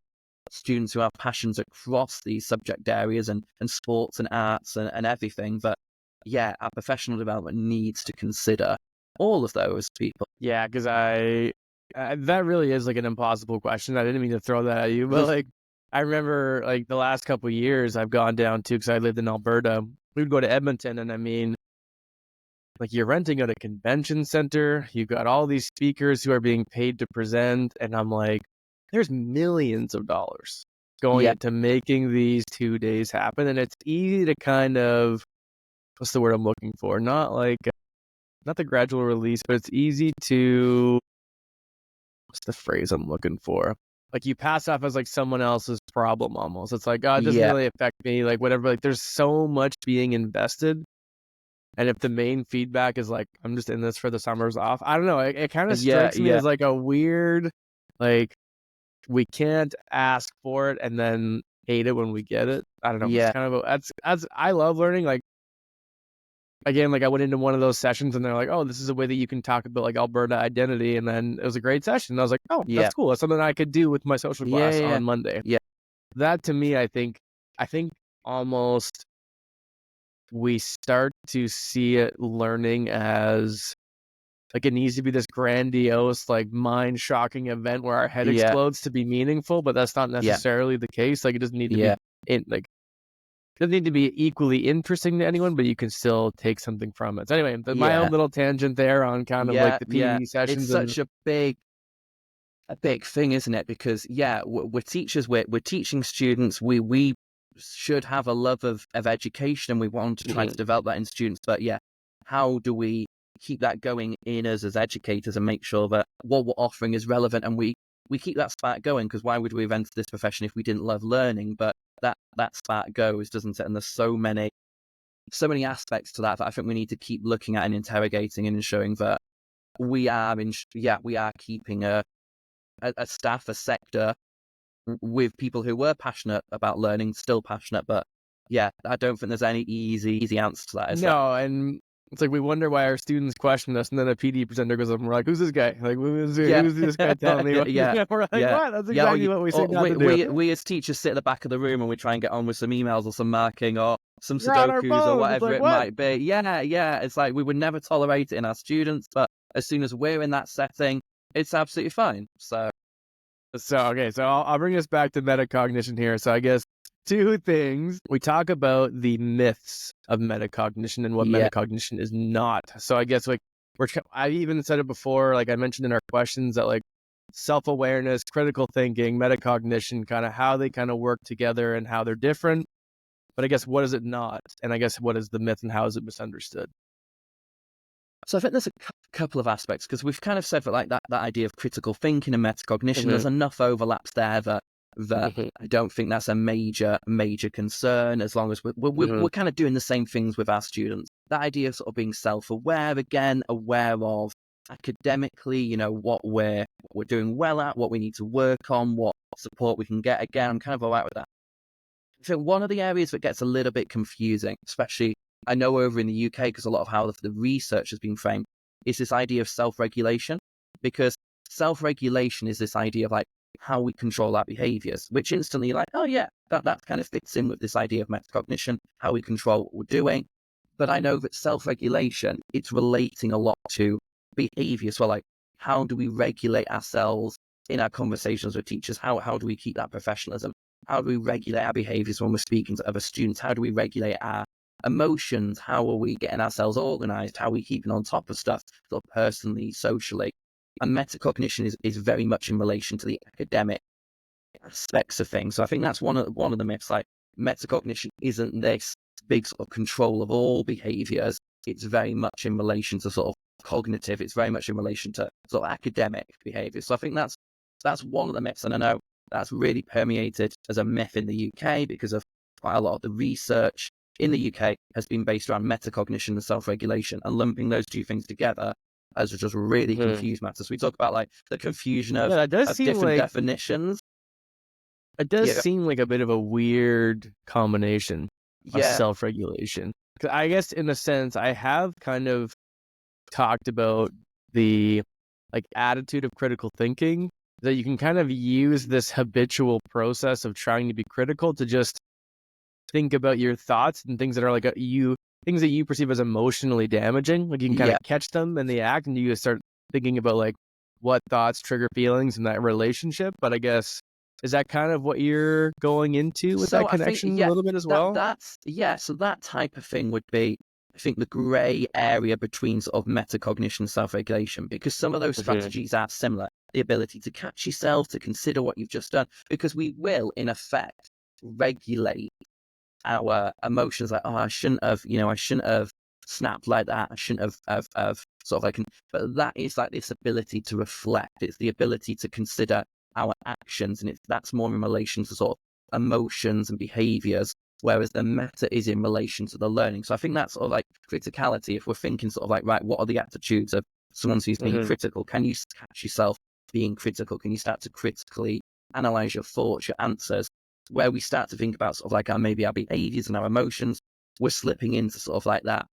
students who have passions across these subject areas and sports and arts and everything. But our professional development needs to consider all of those people. Yeah, because that really is like an impossible question. I didn't mean to throw that at you, but like I remember like the last couple of years I've gone down to, because I lived in Alberta, we would go to Edmonton, and I mean, like you're renting out a convention center, you've got all these speakers who are being paid to present, and I'm like, there's millions of dollars going into making these 2 days happen, and it's easy to kind of, what's the word I'm looking for? Not the gradual release, but it's easy to, what's the phrase I'm looking for? Like you pass off as like someone else's problem almost. It's like, oh, it doesn't really affect me, like whatever. Like there's so much being invested. And if the main feedback is like, I'm just in this for the summers off, I don't know. It kind of strikes me as like a weird, like, we can't ask for it and then hate it when we get it. I don't know. It's kind of that's I love learning. Like, again, like I went into one of those sessions and they're like, oh, this is a way that you can talk about like Alberta identity. And then it was a great session. And I was like, oh, that's cool. That's something I could do with my social class on Monday. That to me, I think almost we start to see it learning as like it needs to be this grandiose, like mind-shocking event where our head explodes to be meaningful, but that's not necessarily the case. Like it doesn't need to be it doesn't need to be equally interesting to anyone, but you can still take something from it. So anyway, my own little tangent there on kind of like the TV sessions. It's such a big thing, isn't it? Because we're teachers, we're teaching students, we should have a love of education and we want to try to develop that in students. But how do we keep that going in us as educators and make sure that what we're offering is relevant and we keep that spark going? Because why would we have entered this profession if we didn't love learning? But that spark goes, doesn't it? And there's so many aspects to that I think we need to keep looking at and interrogating and ensuring that we are keeping a staff, a sector with people who were passionate about learning, still passionate. But I don't think there's any easy answer to that. And it's like we wonder why our students question us, and then a PD presenter goes up and we're like, who's this guy? Like, who's this guy telling me what? We're like, what? That's exactly what we say not to do. We as teachers sit at the back of the room and we try and get on with some emails or some marking or some Sudokus or whatever it might be. It's like we would never tolerate it in our students, but as soon as we're in that setting, it's absolutely fine. So I'll bring us back to metacognition here. So I guess two things. We talk about the myths of metacognition and what metacognition is not. So I guess like I even said it before, like I mentioned in our questions that like self-awareness, critical thinking, metacognition, kind of how they kind of work together and how they're different. But I guess what is it not? And I guess what is the myth and how is it misunderstood? So I think there's a couple of aspects, because we've kind of said that like that idea of critical thinking and metacognition, there's enough overlaps there that I don't think that's a major concern, as long as we're kind of doing the same things with our students. That idea of sort of being self-aware, again, aware of academically, what we're doing well at, what we need to work on, what support we can get. Again, I'm kind of all right with that. I think one of the areas that gets a little bit confusing, especially I know over in the UK, because a lot of how the research has been framed, is this idea of self-regulation. Because self-regulation is this idea of like how we control our behaviors, which instantly like, oh yeah, that kind of fits in with this idea of metacognition, how we control what we're doing. But I know that self-regulation, it's relating a lot to behavior. So like, how do we regulate ourselves in our conversations with teachers? How do we keep that professionalism? How do we regulate our behaviors when we're speaking to other students? How do we regulate our emotions? How are we getting ourselves organized? How are we keeping on top of stuff, sort of personally, socially? And metacognition is very much in relation to the academic aspects of things. So I think that's one of the myths. Like metacognition isn't this big sort of control of all behaviors. It's very much in relation to sort of cognitive. It's very much in relation to sort of academic behavior. So I think that's one of the myths. And I know that's really permeated as a myth in the UK because of quite a lot of the research in the UK has been based around metacognition and self-regulation, and lumping those two things together has just really confused matters. We talk about like the confusion of different definitions. It does seem like a bit of a weird combination of self-regulation. 'Cause I guess in a sense, I have kind of talked about the like attitude of critical thinking, that you can kind of use this habitual process of trying to be critical to just think about your thoughts and things that are like things that you perceive as emotionally damaging. Like you can kind of catch them in the act and you start thinking about like what thoughts trigger feelings in that relationship. But I guess, is that kind of what you're going into with that connection a little bit as well? So that type of thing would be I think, the grey area between sort of metacognition and self-regulation, because some of those strategies are similar. The ability to catch yourself, to consider what you've just done, because we will, in effect, regulate our emotions. Like, oh, I shouldn't have snapped like that. I shouldn't have sort of like, but that is like this ability to reflect. It's the ability to consider our actions, and that's more in relation to sort of emotions and behaviors, whereas the meta is in relation to the learning. So I think that's sort of like criticality. If we're thinking sort of like, right, what are the attitudes of someone who's being critical? Can you catch yourself being critical? Can you start to critically analyze your thoughts, your answers? Where we start to think about sort of like maybe our behaviors and our emotions, we're slipping into sort of like that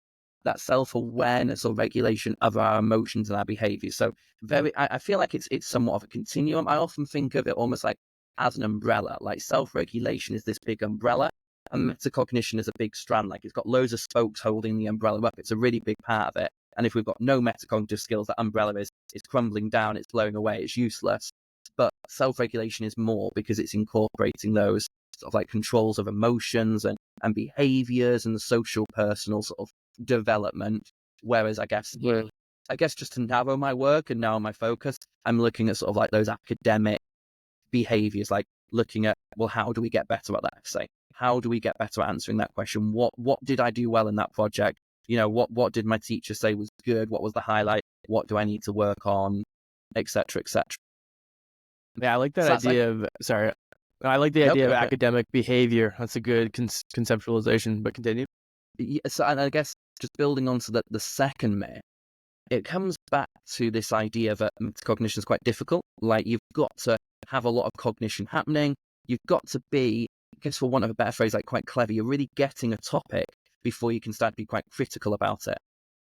self-awareness or regulation of our emotions and our behaviors. So I feel like it's somewhat of a continuum. I often think of it almost like as an umbrella. Like, self-regulation is this big umbrella, and metacognition is a big strand. Like, it's got loads of spokes holding the umbrella up. It's a really big part of it. And if we've got no metacognitive skills, that umbrella is crumbling down, it's blowing away, it's useless. But self-regulation is more, because it's incorporating those sort of like controls of emotions and behaviors and the social, personal sort of development. Whereas I guess just to narrow my work and narrow my focus, I'm looking at sort of like those academic behaviors, like looking at, well, how do we get better at that essay? How do we get better at answering that question? What did I do well in that project? What did my teacher say was good? What was the highlight? What do I need to work on? Et cetera, et cetera. Yeah, I like that idea of, sorry, I like the idea of academic behavior. That's a good conceptualization, but continue. Yeah, so, and I guess just building on to the second myth, it comes back to this idea that metacognition is quite difficult. Like, you've got to have a lot of cognition happening. You've got to be, I guess for want of a better phrase, like quite clever. You're really getting a topic before you can start to be quite critical about it.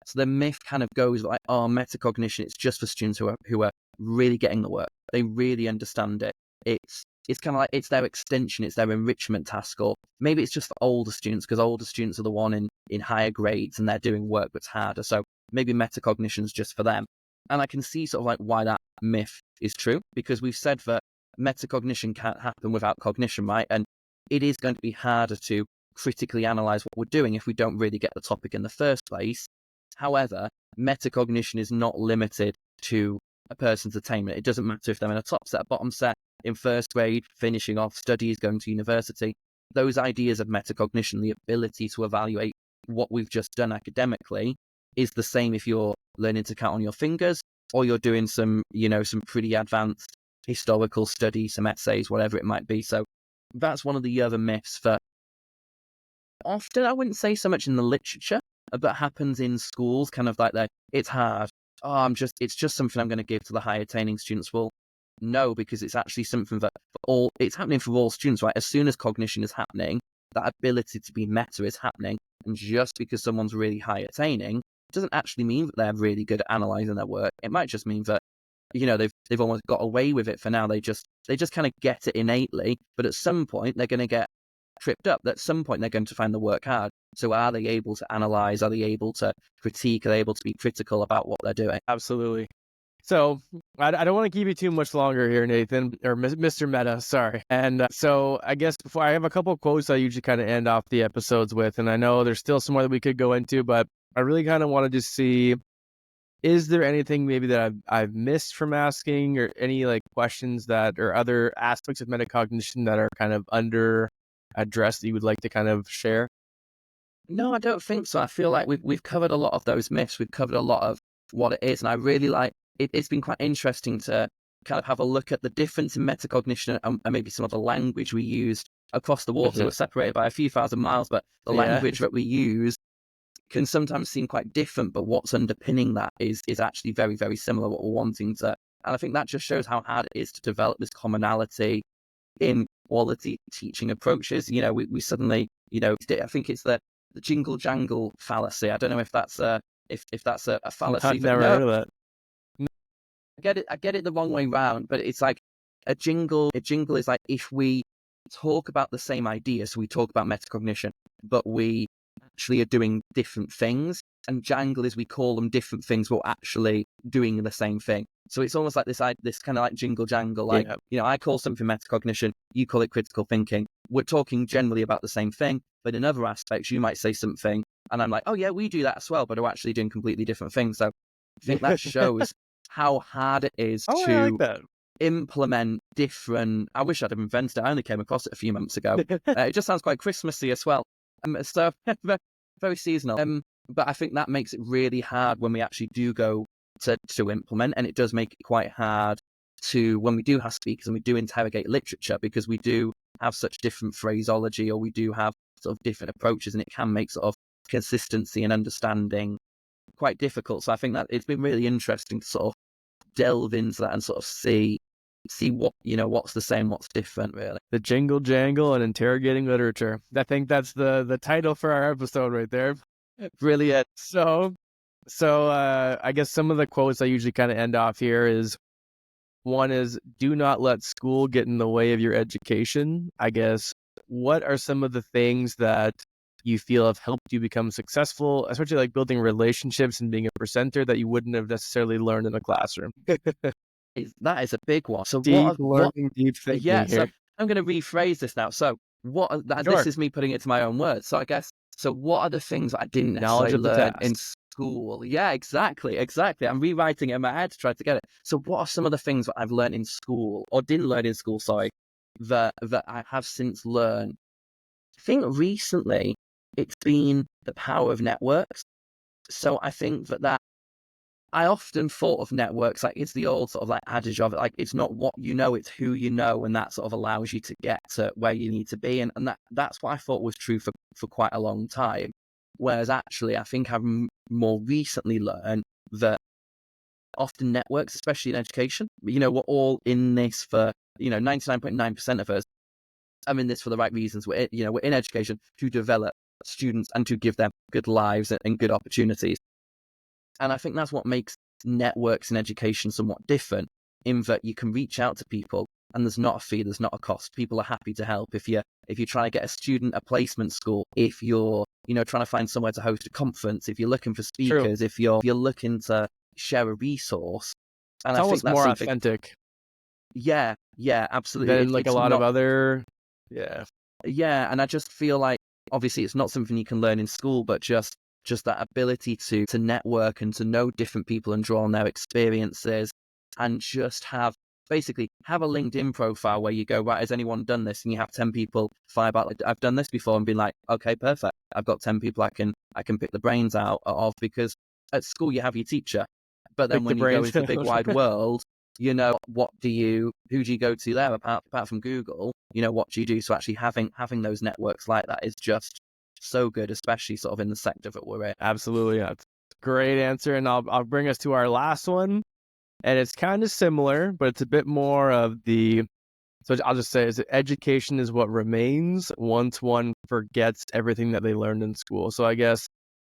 So the myth kind of goes like, oh, metacognition, it's just for students who are really getting the work. They really understand it. It's kind of like, it's their extension, it's their enrichment task, or maybe it's just for older students, because older students are the one in higher grades and they're doing work that's harder. So maybe metacognition is just for them. And I can see sort of like why that myth is true, because we've said that metacognition can't happen without cognition, right? And it is going to be harder to critically analyze what we're doing if we don't really get the topic in the first place. However, metacognition is not limited to a person's attainment. It doesn't matter if they're in a top set, bottom set, in first grade, finishing off studies, going to university. Those ideas of metacognition, the ability to evaluate what we've just done academically, is the same if you're learning to count on your fingers, or you're doing some pretty advanced historical study, some essays, whatever it might be. So that's one of the other myths that often, I wouldn't say so much in the literature, but happens in schools, kind of like that. It's hard. Oh, it's just something I'm going to give to the high attaining students. Well, no, because it's actually something that it's happening for all students, right? As soon as cognition is happening, that ability to be meta is happening. And just because someone's really high attaining doesn't actually mean that they're really good at analyzing their work. It might just mean that, they've almost got away with it for now. They just kind of get it innately, but at some point they're going to get tripped up. At some point they're going to find the work hard. So are they able to analyze? Are they able to critique? Are they able to be critical about what they're doing? Absolutely. So I don't want to keep you too much longer here, Nathan, or Mr. Meta, sorry. And so I guess before, I have a couple of quotes I usually kind of end off the episodes with, and I know there's still some more that we could go into, but I really kind of wanted to see, is there anything maybe that I've missed from asking, or any like questions that, or other aspects of metacognition that are kind of under addressed that you would like to kind of share? No, I don't think so. I feel like we've covered a lot of those myths. We've covered a lot of what it is, and I really like it. It's been quite interesting to kind of have a look at the difference in metacognition and maybe some of the language we used across the water. We're separated by a few thousand miles, but the language that we use can sometimes seem quite different, but what's underpinning that is actually very, very similar, what we're wanting to. And I think that just shows how hard it is to develop this commonality in quality teaching approaches. We suddenly, I think it's the jingle jangle fallacy. I don't know if that's a fallacy. I've never heard of that. I get it the wrong way round, but it's like a jingle is like if we talk about the same idea, so we talk about metacognition, but we actually are doing different things, and jangle is we call them different things but actually doing the same thing. So it's almost like this kind of like jingle jangle, like, I call something metacognition, you call it critical thinking. We're talking generally about the same thing, but in other aspects, you might say something And I'm like, oh yeah, we do that as well, but we're actually doing completely different things. So I think that shows how hard it is Oh, I like to that. implement different. I wish I'd have invented it. I only came across it a few months ago. It just sounds quite Christmassy as well. So very seasonal. But I think that makes it really hard when we actually do go to implement, and it does make it quite hard to when we do have speakers and we do interrogate literature, because we do have such different phraseology, or we do have sort of different approaches, and it can make sort of consistency and understanding quite difficult. So I think that it's been really interesting to sort of delve into that and sort of see what, what's the same, what's different, really. The jingle jangle and interrogating literature. I think that's the title for our episode right there. Brilliant. So I guess some of the quotes I usually kind of end off here is, one is, do not let school get in the way of your education. I guess, what are some of the things that you feel have helped you become successful, especially like building relationships and being a presenter, that you wouldn't have necessarily learned in a classroom? That is a big one. So Deep learning, deep thinking yeah, so here. I'm going to rephrase this now. So Sure. this is me putting it to my own words. So I guess, so what are the things that I didn't Knowledge necessarily of the learn in task. school? Yeah, exactly. I'm rewriting it in my head to try to get it. So what are some of the things that I've learned in school, or didn't learn in school, sorry, that I have since learned? I think recently it's been the power of networks. So I think that I often thought of networks like it's the old sort of like adage of it, like it's not what you know, it's who you know, and that sort of allows you to get to where you need to be. And that's what I thought was true for quite a long time. Whereas actually, I think I've more recently learned that often networks, especially in education, we're all in this for, 99.9% of us are in this for the right reasons. We're in education to develop students and to give them good lives and good opportunities. And I think that's what makes networks in education somewhat different, in that you can reach out to people and there's not a fee, there's not a cost. People are happy to help. If you're trying to get a student a placement school, if you're, trying to find somewhere to host a conference, if you're looking for speakers, True. if you're looking to share a resource. And It's I think almost that's more something, authentic yeah, absolutely. than like a It's lot of not, other. Yeah. yeah. And I just feel like, obviously it's not something you can learn in school, but just that ability to network and to know different people and draw on their experiences, and just basically have a LinkedIn profile where you go, right, has anyone done this? And you have 10 people fire back, like, I've done this before, and be like, okay, perfect. I've got 10 people I can pick the brains out of, because at school you have your teacher, but then Pick the when you go brains into the big out. wide world, who do you go to there apart from Google? What do you do? So actually having those networks like that is just so good, especially sort of in the sector that we're in. Absolutely. That's a great answer. And I'll bring us to our last one. And it's kind of similar, but it's a bit more of so I'll just say, is that education is what remains once one forgets everything that they learned in school. So I guess,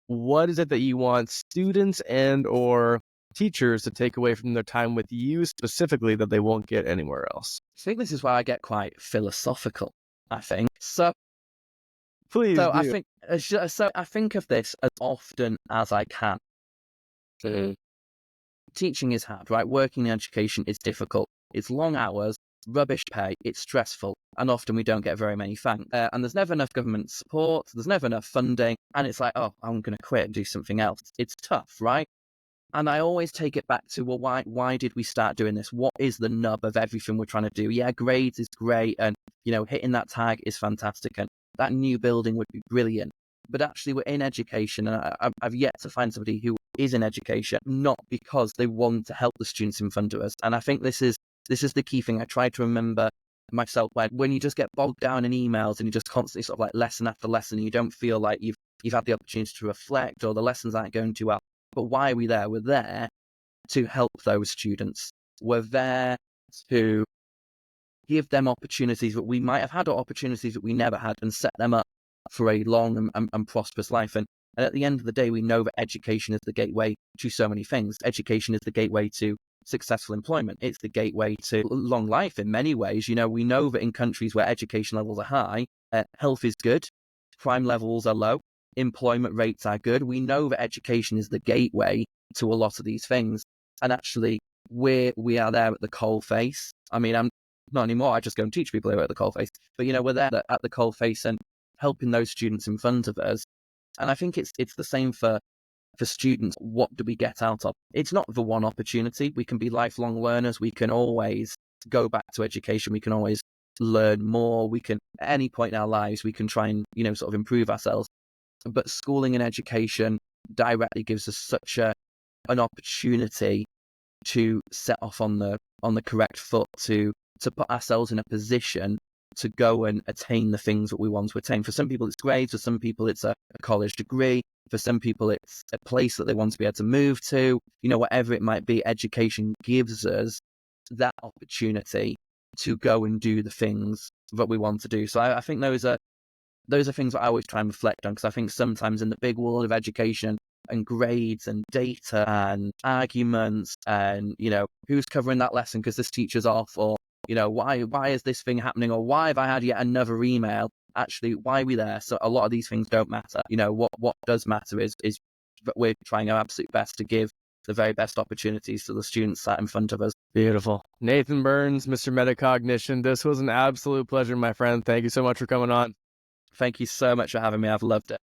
what is it that you want students and or teachers to take away from their time with you specifically that they won't get anywhere else? I think this is where I get quite philosophical, I think. So Please I do. think I think of this as often as I can. Teaching is hard, right? Working in education is difficult. It's long hours, rubbish pay, it's stressful, and often we don't get very many thanks. And there's never enough government support, there's never enough funding, and it's like, oh, I'm going to quit and do something else. It's tough, right? And I always take it back to, well, why did we start doing this? What is the nub of everything we're trying to do? Yeah, grades is great, and hitting that tag is fantastic, and that new building would be brilliant. But actually, we're in education, and I've yet to find somebody who is in education, not because they want to help the students in front of us. And I think this is the key thing. I try to remember myself, when you just get bogged down in emails and you just constantly sort of like lesson after lesson, and you don't feel like you've had the opportunity to reflect, or the lessons aren't going too well. But why are we there? We're there to help those students. We're there to give them opportunities that we might have had, or opportunities that we never had, and set them up for a long and prosperous life. And at the end of the day, we know that education is the gateway to so many things. Education is the gateway to successful employment. It's the gateway to long life in many ways. We know that in countries where education levels are high, health is good, crime levels are low, employment rates are good. We know that education is the gateway to a lot of these things. And actually, we are there at the coalface. I mean, I'm not anymore. I just go and teach people who are at the coalface. But we're there at the coalface and helping those students in front of us. And I think it's the same for students. What do we get out of? It's not the one opportunity. We can be lifelong learners. We can always go back to education. We can always learn more. We can, at any point in our lives, we can try and, sort of improve ourselves. But schooling and education directly gives us such an opportunity to set off on the correct foot, to put ourselves in a position to go and attain the things that we want to attain. For some people, it's grades. For some people, it's a college degree. For some people, it's a place that they want to be able to move to. Whatever it might be, education gives us that opportunity to go and do the things that we want to do. So I think those are things that I always try and reflect on, because I think sometimes in the big world of education and grades and data and arguments and, who's covering that lesson because this teacher's off, or, why is this thing happening, or why have I had yet another email? Actually, why are we there? So a lot of these things don't matter. What does matter is that we're trying our absolute best to give the very best opportunities to the students sat in front of us. Beautiful. Nathan Burns, Mr. Metacognition, this was an absolute pleasure, my friend. Thank you so much for coming on. Thank you so much for having me. I've loved it.